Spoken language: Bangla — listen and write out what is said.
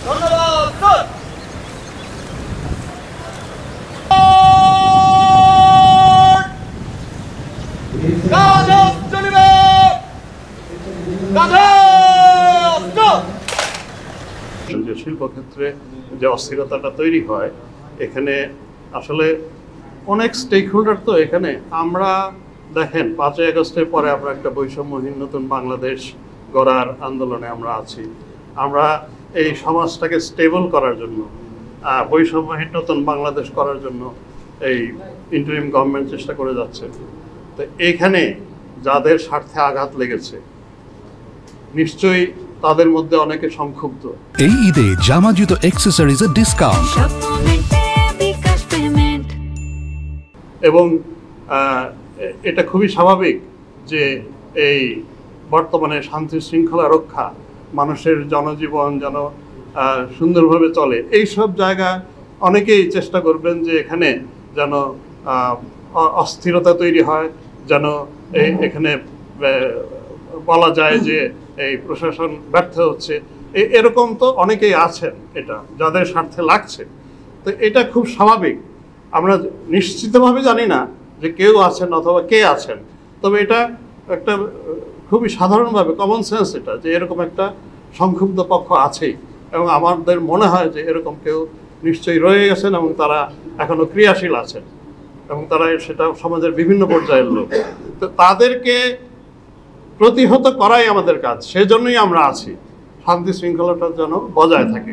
ধন্যবাদ। শিল্পক্ষেত্রে যে অস্থিরতাটা তৈরি হয় এখানে আসলে অনেক স্টেক হোল্ডার, তো এখানে আমরা দেখেন 5ই আগস্টের পরে আমরা একটা বৈষম্যহীন নতুন বাংলাদেশ গড়ার আন্দোলনে আমরা আছি। আমরা এই সমাজটাকে স্টেবল করার জন্য, বৈষম্যহীন নতুন বাংলাদেশ করার জন্য এই ইন্টারিম গভর্নমেন্ট চেষ্টা করে যাচ্ছে। তো এইখানে যাদের স্বার্থে আঘাত লেগেছে নিশ্চয়ই তাদের মধ্যে অনেকে সংক্ষুব্ধ। এই ঈদে জামা জুতো অ্যাকসেসরিজের ডিসকাউন্ট এবং এটা খুবই স্বাভাবিক যে এই বর্তমানে শান্তি শৃঙ্খলা রক্ষা, মানুষের জনজীবন যেন সুন্দরভাবে চলে, এই সব জায়গা অনেকেই চেষ্টা করবেন যে এখানে যেন অস্থিরতা তৈরি হয়, যেন এখানে বলা যায় যে এই প্রশাসন ব্যর্থ হচ্ছে, এরকম তো অনেকেই আছেন এটা যাদের স্বার্থে লাগছে। তো এটা খুব স্বাভাবিক। আমরা নিশ্চিতভাবে জানি না যে কেউ আছেন অথবা কে আছেন, তবে এটা একটা খুবই সাধারণভাবে কমন সেন্স এটা যে এরকম একটা সংক্ষুব্ধ পক্ষ আছেই, এবং আমাদের মনে হয় যে এরকম কেউ নিশ্চয়ই রয়ে গেছেন এবং তারা এখনো ক্রিয়াশীল আছেন এবং তারা সেটা সমাজের বিভিন্ন পর্যায়ের লোক। তো তাদেরকে প্রতিহত করাই আমাদের কাজ, সেজন্যই আমরা আছি, শান্তি শৃঙ্খলাটা যেন বজায় থাকে।